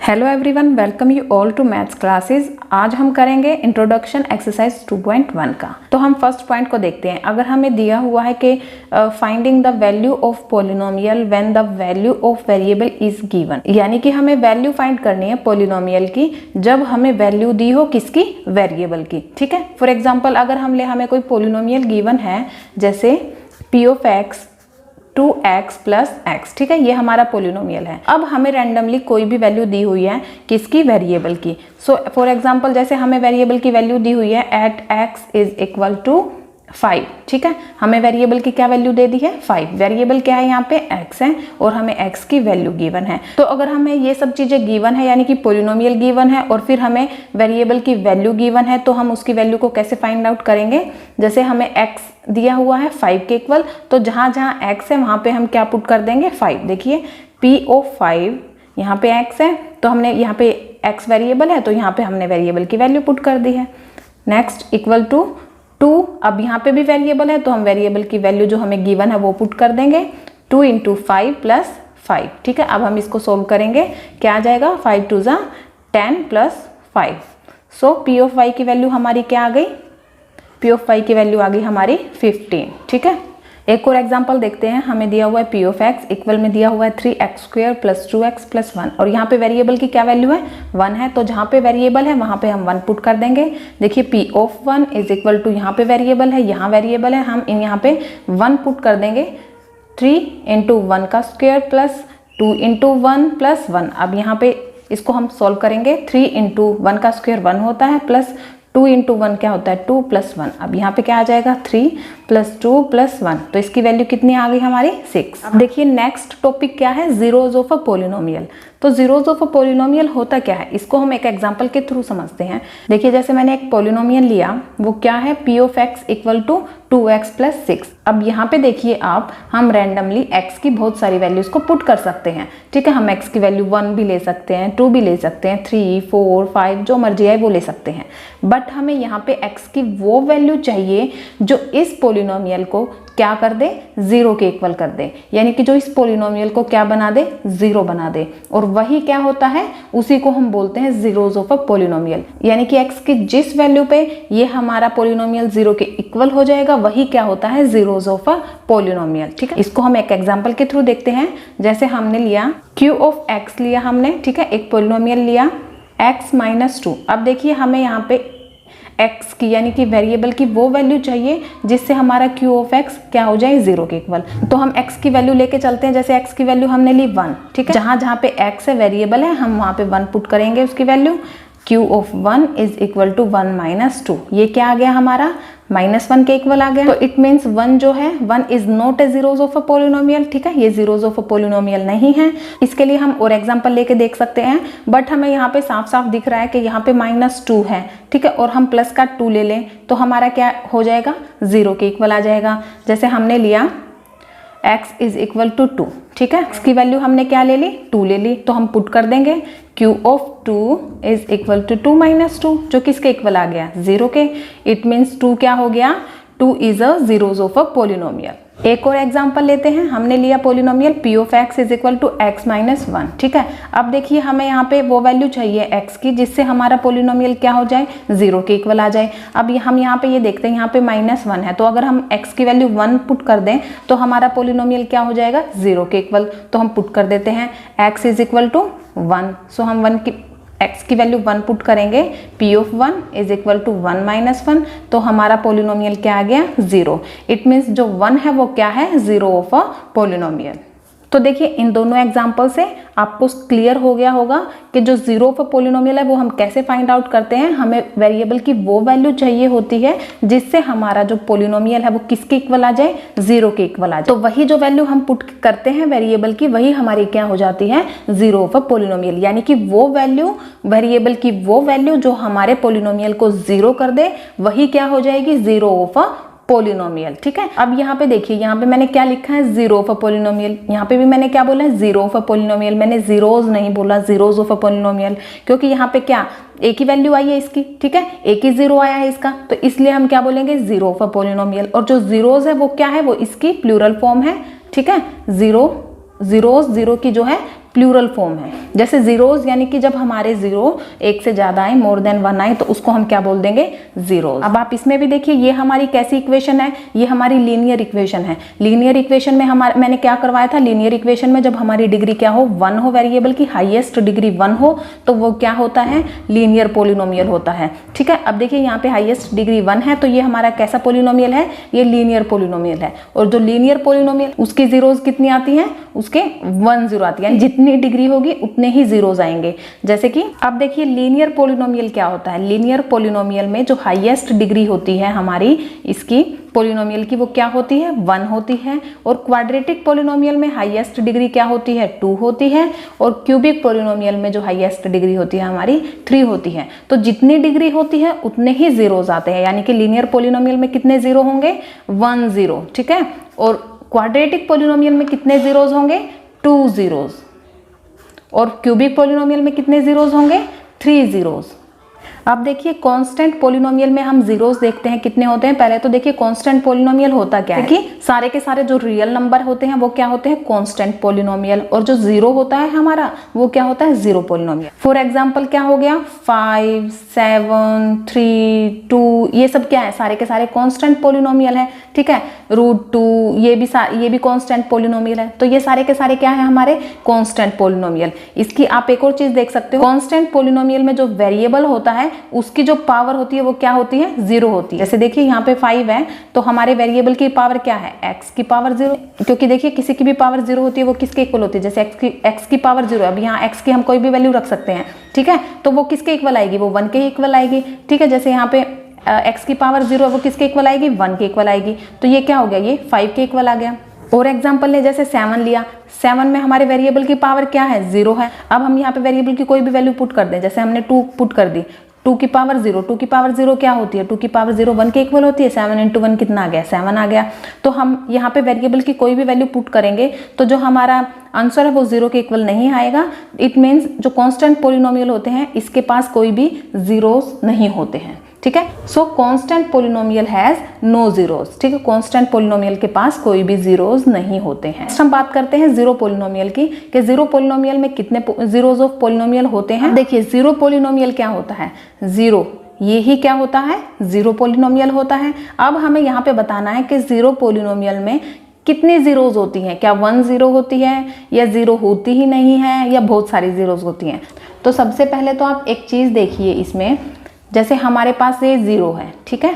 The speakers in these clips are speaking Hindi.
Hello everyone, welcome you all to maths classes. आज हम करेंगे इंट्रोडक्शन एक्सरसाइज 2.1 का। तो हम फर्स्ट पॉइंट को देखते हैं। अगर हमें दिया हुआ है कि finding the value of polynomial when the value of variable is given, यानी कि हमें वैल्यू फाइंड करनी है पॉलिनोमियल की जब हमें वैल्यू दी हो किसकी, वेरिएबल की। ठीक है, फॉर एग्जाम्पल अगर हमें कोई पॉलिनोमियल गिवन है, जैसे P of x 2x plus x, ठीक है, ये हमारा पोलिनोमियल है। अब हमें रैंडमली कोई भी वैल्यू दी हुई है किसकी, वेरिएबल की। सो फॉर एग्जांपल जैसे हमें वेरिएबल की वैल्यू दी हुई है at x is equal to 5, ठीक है, हमें वेरिएबल की क्या वैल्यू दे दी है, 5। वेरिएबल क्या है यहाँ पे, x है और हमें x की वैल्यू गिवन है। तो अगर हमें ये सब चीजें गिवन है, यानी कि पोलिनोमियल गिवन है और फिर हमें वेरिएबल की वैल्यू गिवन है, तो हम उसकी वैल्यू को कैसे फाइंड आउट करेंगे। जैसे हमें x दिया हुआ है 5 के इक्वल, तो जहां जहां x है वहां पे हम क्या पुट कर देंगे, 5। देखिए p ऑफ 5, यहाँ पे x है तो हमने यहाँ पे x वेरिएबल है तो यहाँ पे हमने वेरिएबल की वैल्यू पुट कर दी है। नेक्स्ट इक्वल टू 2, अब यहाँ पे भी वेरिएबल है तो हम वेरिएबल की वैल्यू जो हमें गिवन है वो पुट कर देंगे, 2 इंटू 5 प्लस 5। ठीक है, अब हम इसको सोल्व करेंगे, क्या आ जाएगा, 5 2 ज़ा 10 plus 5। So P of Y की वैल्यू हमारी क्या आ गई, पी ऑफ वाई की वैल्यू आ गई हमारी 15। ठीक है, एक और एग्जांपल देखते हैं। हमें दिया हुआ है पी ऑफ एक्स इक्वल में दिया हुआ है 3x² प्लस 2x प्लस 1, और यहाँ पे वेरिएबल की क्या वैल्यू है, 1 है, तो जहाँ पे वेरिएबल है वहाँ पे हम 1 पुट कर देंगे। देखिए P of 1 is equal to, यहाँ पे वेरिएबल है, यहाँ वेरिएबल है, हम यहाँ पे 1 पुट कर देंगे। 3 इंटू 1 का स्क्वायर प्लस 2 इंटू 1 प्लस 1। अब यहाँ पे इसको हम सॉल्व करेंगे, 3 इंटू 1 का स्क्वायर 1 होता है, प्लस 2 इंटू 1 क्या होता है, 2 प्लस 1। अब यहाँ पे क्या आ जाएगा, 3 प्लस 2 प्लस 1, तो इसकी वैल्यू कितनी आ गई हमारी, 6। अब देखिए नेक्स्ट टॉपिक क्या है, जीरोज ऑफ अ पॉलिनोमियल। तो जीरोज ऑफ अ पॉलिनोमियल होता क्या है, इसको हम एक एग्जांपल के थ्रू समझते हैं। देखिए जैसे मैंने एक पॉलिनोमियल लिया, वो क्या है, P of X equal to 2x plus 6। अब यहाँ पे देखिए आप, हम रैंडमली x की बहुत सारी वैल्यूज को पुट कर सकते हैं। ठीक है, हम x की वैल्यू 1 भी ले सकते हैं, 2 भी ले सकते हैं, 3 4 5 जो मर्जी है वो ले सकते हैं। बट हमें यहाँ पे x की वो वैल्यू चाहिए जो इस पॉलिनोमियल को क्या कर दे, 0 के इक्वल कर दे, यानी कि जो इस पॉलिनोमियल को क्या बना दे, 0 बना दे। और वही क्या होता है, उसी को हम बोलते हैं जीरोज ऑफ अ पॉलिनोमियल, यानी कि x की जिस वैल्यू पे ये हमारा पॉलिनोमियल 0 के इक्वल हो जाएगा वही क्या होता है, जीरोज ऑफ अ पॉलिनोमियल। ठीक है, इसको हम एक एग्जांपल के थ्रू देखते हैं। जैसे हमने लिया q ऑफ x लिया हमने, ठीक है, एक पॉलिनोमियल लिया x माइनस 2। अब देखिए हमें यहाँ पे x की यानी कि वेरिएबल की वो वैल्यू चाहिए जिससे हमारा q ऑफ x क्या हो जाए, 0 के इक्वल। तो हम x की वैल्यू लेके चलते हैं। जैसे x की वैल्यू हमने ली 1, ठीक है, जहां जहां पे x है वेरिएबल है हम वहां पे 1 पुट करेंगे उसकी value. q of 1 is equal to 1 minus 2, ये क्या आ गया हमारा, -1 के इक्वल आ गया। तो इट मीन्स 1 जो है, 1 is not a zeros of a polynomial. ठीक है, ये जीरोज ऑफ अ पॉलिनोमियल नहीं है। इसके लिए हम और एग्जांपल लेके देख सकते हैं, बट हमें यहाँ पे साफ साफ दिख रहा है कि यहाँ पे -2 है, ठीक है, और हम प्लस का 2 ले लें तो हमारा क्या हो जाएगा, 0 के इक्वल आ जाएगा। जैसे हमने लिया x इज इक्वल टू 2, ठीक है, x की वैल्यू हमने क्या ले ली, 2 ले ली, तो हम पुट कर देंगे q of 2 is equal to 2 minus 2, जो किसके इक्वल आ गया, 0 के। इट मीन्स 2 क्या हो गया, 2 is a zeros of a polynomial. एक और एग्जांपल लेते हैं। हमने लिया polynomial p of x is equal to x minus 1, ठीक है। अब देखिए हमें यहाँ पे वो वैल्यू चाहिए x की जिससे हमारा पॉलिनोमियल क्या हो जाए, 0 के इक्वल आ जाए। अब हम यहाँ पे ये देखते हैं, यहाँ पे -1 है, तो अगर हम x की वैल्यू 1 पुट कर दें तो हमारा पॉलिनोमियल क्या हो जाएगा, 0 के इक्वल। तो हम पुट कर देते हैं x is equal to 1। So हम x की वैल्यू 1 पुट करेंगे, p of 1 is equal to 1 minus 1, तो हमारा पॉलिनोमियल क्या आ गया, 0। इट मीन्स जो 1 है वो क्या है, जीरो ऑफ अ पॉलिनोमियल। तो देखिए इन दोनों एग्जाम्पल से आपको क्लियर हो गया होगा कि जो जीरो ऑफ अ पॉलिनोमियल है वो हम कैसे फाइंड आउट करते हैं। हमें वेरिएबल की वो वैल्यू चाहिए होती है जिससे हमारा जो पॉलिनोमियल है वो किसके इक्वल आ जाए, 0 के इक्वल आ जाए। तो वही जो वैल्यू हम पुट करते हैं वेरिएबल की, वही हमारी क्या हो जाती है, जीरो ऑफ अ पॉलिनोमियल, यानी कि वो वैल्यू, वेरिएबल की वो वैल्यू जो हमारे पॉलिनोमियल को 0 कर दे वही क्या हो जाएगी, जीरो ऑफ अ पॉलिनोमियल। ठीक है, अब यहाँ पे देखिए, यहाँ पे मैंने क्या लिखा है, जीरो ऑफ अ पॉलिनोमियल। यहाँ पे भी मैंने क्या बोला है, जीरो ऑफ अ पॉलिनोमियल। मैंने जीरोज नहीं बोला, जीरोज ऑफ अ पॉलिनोमियल, क्योंकि यहाँ पे क्या एक ही वैल्यू आई है इसकी, ठीक है, एक ही 0 आया है इसका, तो इसलिए हम क्या बोलेंगे, जीरो ऑफ अ पॉलिनोमियल। और जो जीरोज है वो क्या है, वो इसकी प्लूरल फॉर्म है। ठीक है, जीरोज, जीरो की जो है प्लूरल फॉर्म है। जैसे जीरोज यानी कि जब हमारे जीरो एक से ज्यादा आए, मोर देन 1 आए, तो उसको हम क्या बोल देंगे, जीरोज। अब आप इसमें भी देखिए ये हमारी कैसी इक्वेशन है, ये हमारी लीनियर इक्वेशन है। लीनियर इक्वेशन में मैंने क्या करवाया था, लीनियर इक्वेशन में जब हमारी डिग्री क्या हो, 1 हो, वेरिएबल की हाईएस्ट डिग्री 1 हो, तो वो क्या होता है, लीनियर पोलिनोमियल होता है। ठीक है, अब देखिए यहाँ पे हाईएस्ट डिग्री 1 है, तो ये हमारा कैसा पोलिनोमियल है, ये लीनियर पोलिनोमियल है। और जो लीनियर पोलिनोमियल, उसकी जीरोज कितनी आती हैं, उसके 1 0 आती है। जितनी डिग्री होगी उतने ही जीरोज आएंगे। जैसे कि अब देखिए लीनियर पोलिनोमियल क्या होता है, लीनियर पोलिनोमियल में जो हाईएस्ट डिग्री होती है हमारी इसकी पोलिनोमियल की, वो क्या होती है, 1 होती है। और क्वाड्रेटिक पोलिनोमियल में हाईएस्ट डिग्री क्या होती है, 2 होती है। और क्यूबिक पोलिनोमियल में जो हाईएस्ट डिग्री होती है हमारी 3 होती है। तो जितनी डिग्री होती है उतने ही जीरोज आते हैं, यानी कि लीनियर पोलिनोमियल में कितने जीरो होंगे, 1 0। ठीक है, और क्वाड्रेटिक पोलिनोमियल में कितने जीरोज होंगे, 2 जीरोज। और क्यूबिक पोलिनोमियल में कितने जीरोज होंगे, 3 जीरोज। अब देखिए कांस्टेंट पोलिनोमियल में हम जीरोस देखते हैं कितने होते हैं। पहले तो देखिए कांस्टेंट पोलिनोमियल होता क्या है कि सारे के सारे जो रियल नंबर होते हैं वो क्या होते हैं, कांस्टेंट पोलिनोमियल। और जो जीरो होता है हमारा वो क्या होता है, जीरो पोलिनोमियल। फॉर एग्जांपल क्या हो गया, 5 7 3 2, ये सब क्या है, सारे के सारे कांस्टेंट पोलिनोमियल है। ठीक है, √2 ये भी कांस्टेंट पोलिनोमियल है। तो ये सारे के सारे क्या है, हमारे कांस्टेंट पोलिनोमियल। इसकी आप एक और चीज देख सकते हो, कांस्टेंट पोलिनोमियल में जो वेरिएबल होता है उसकी जो पावर होती है वो क्या होती है, 0 होती है। जैसे देखिए यहाँ पे 5 है, तो हमारे वेरिएबल की पावर क्या है, x की पावर 0। क्योंकि देखिए किसी की भी पावर 0 होती है वो किसके इक्वल होती है, जैसे x की पावर 0। अब यहाँ x की हम कोई भी वैल्यू रख सकते हैं। ठीक है, तो वो किसके इक्वल आएगी, वो 1 के इक्वल आएगी। ठीक है, जैसे यहाँ पे x की पावर 0 वो किसके इक्वल आएगी, 1 के इक्वल आएगी। तो ये क्या हो गया, ये 5 के इक्वल आ गया। और एग्जांपल ले, जैसे 7 लिया, 7 में हमारे वेरिएबल की पावर क्या है, 0 है। अब हम यहाँ पे वेरिएबल की कोई भी वैल्यू पुट कर दें, जैसे हमने 2 पुट कर दी, 2 की पावर 0, 2 की पावर 0 क्या होती है, 2 की पावर 0 1 के इक्वल होती है। 7 × 1 कितना आ गया, 7 आ गया। तो हम यहाँ पे वेरिएबल की कोई भी वैल्यू पुट करेंगे तो जो हमारा आंसर है वो 0 के इक्वल नहीं आएगा। इट मीन्स जो कांस्टेंट पोलिनोमियल होते हैं इसके पास कोई भी जीरोस नहीं होते हैं। ठीक है, so constant polynomial has no zeros. ठीक है, कांस्टेंट पोलिनोमियल के पास कोई भी जीरोस नहीं होते हैं। हम बात करते हैं जीरो पोलिनोमियल की, कि जीरो पोलिनोमियल में कितने जीरोस ऑफ पोलिनोमियल होते हैं। देखिए जीरो पोलिनोमियल क्या होता है, जीरो, ये ही क्या होता है, जीरो पोलिनोमियल होता है। अब हमें यहाँ पे बताना है कि जीरो पोलिनोमियल में कितनी जीरोस होती हैं, क्या 1 0 होती है, या 0 होती ही नहीं है, या बहुत सारी जीरोस होती हैं। तो सबसे पहले तो आप एक चीज देखिए इसमें, जैसे हमारे पास ये 0 है। ठीक है,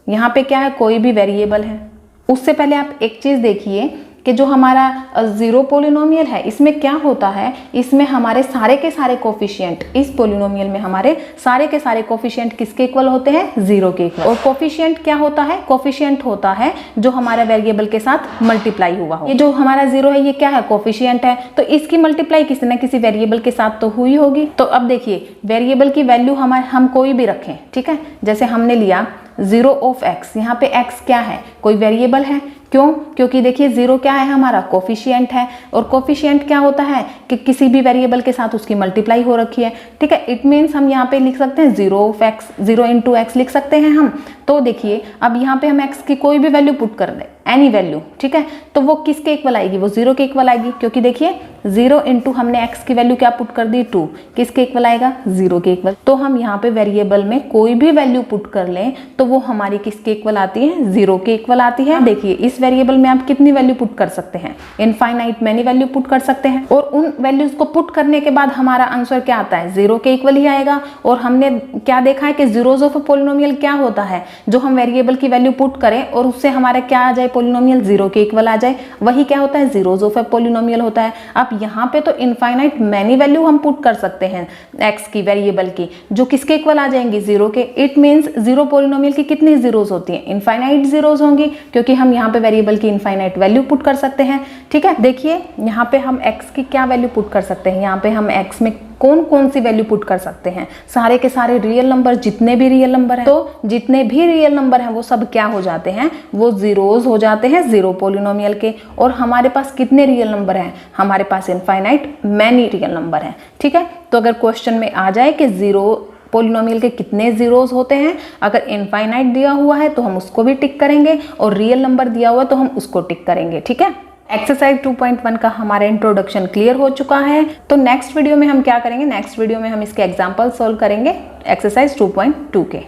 यहाँ पे क्या है, कोई भी वेरिएबल है। उससे पहले आप एक चीज देखिए कि जो हमारा जीरो पोलिनोमियल है इसमें क्या होता है, इसमें हमारे सारे के सारे कोफिशिएंट, इस पोलिनोमियल में हमारे सारे के सारे कोफिशिएंट किसके इक्वल होते हैं, 0 के इक्वल। और कोफिशिएंट क्या होता है, कोफिशिएंट होता है जो हमारे वेरिएबल के साथ मल्टीप्लाई हुआ हो। ये जो हमारा 0 है ये क्या है, कोफिशिएंट है, तो इसकी मल्टीप्लाई किसी न किसी वेरिएबल के साथ तो हुई होगी। तो अब देखिए वेरिएबल की वैल्यू हम कोई भी रखें। ठीक है, जैसे हमने लिया 0 ऑफ x, यहाँ पे x क्या है, कोई वेरिएबल है। क्यों, क्योंकि देखिए 0 क्या है, हमारा कोफिशिएंट है। और कोफिशिएंट क्या होता है कि किसी भी वेरिएबल के साथ उसकी मल्टीप्लाई हो रखी है। ठीक है, इट मीन्स हम यहाँ पे लिख सकते हैं 0 ऑफ x, 0 × x लिख सकते हैं हम। तो देखिए अब यहाँ पे हम x की कोई भी वैल्यू पुट कर दें, एनी वैल्यू। ठीक है, तो वो किसके इक्वल आएगी, वो 0 के इक्वल आएगी। क्योंकि देखिए 0 × हमने x की वैल्यू क्या पुट कर दी, 2, किसके इक्वल आएगा, 0 के इक्वल। तो हम यहाँ पे वेरिएबल में कोई भी वैल्यू पुट कर लें तो वो हमारी किसके इक्वल आती है, 0 के इक्वल आती है। देखिए इस वेरिएबल में आप कितनी वैल्यू पुट कर सकते हैं, इनफाइनाइट मैनी वैल्यू पुट कर सकते हैं। और उन वैल्यूज को पुट करने के बाद हमारा आंसर क्या आता है, 0 के इक्वल ही आएगा। और हमने क्या देखा है कि जीरोस ऑफ अ पोलिनोमियल क्या होता है, जो हम वेरिएबल की वैल्यू पुट करें और उससे हमारा क्या आ जाए, पोलिनोमियल 0 के इक्वल आ जाए, वही क्या होता है, जीरोस ऑफ अ पोलिनोमियल होता है। अब यहाँ पे तो इनफाइनाइट मैनी वैल्यू हम पुट कर सकते हैं x की, वेरिएबल की, जो किसके इक्वल आ जाएंगी, 0 के। इट मीन्स जीरो पोलिनोमियल की कितनी जीरोस होती हैं, इनफाइनाइट जीरोस होंगी, क्योंकि हम यहाँ पे वेरिएबल की इनफाइनाइट वैल्यू पुट कर सकते हैं। ठीक है, देखिए यहाँ पे हम x की क्या वैल्यू पुट कर सकते हैं, यहाँ पे हम x में कौन कौन सी वैल्यू पुट कर सकते हैं, सारे के सारे रियल नंबर, जितने भी रियल नंबर हैं। तो जितने भी रियल नंबर हैं वो सब क्या हो जाते हैं, वो जीरोस हो जाते हैं जीरो पोलिनोमियल के। और हमारे पास कितने रियल नंबर हैं, हमारे पास इनफाइनाइट मैनी रियल नंबर हैं। ठीक है, तो अगर क्वेश्चन में आ जाए कि जीरो पोलिनोमियल के कितने जीरोस होते हैं, अगर इनफाइनाइट दिया हुआ है तो हम उसको भी टिक करेंगे, और रियल नंबर दिया हुआ है तो हम उसको टिक करेंगे। ठीक है, एक्सरसाइज 2.1 का हमारा इंट्रोडक्शन क्लियर हो चुका है। तो नेक्स्ट वीडियो में हम क्या करेंगे, नेक्स्ट वीडियो में हम इसके एग्जाम्पल सोल्व करेंगे एक्सरसाइज 2.2 के।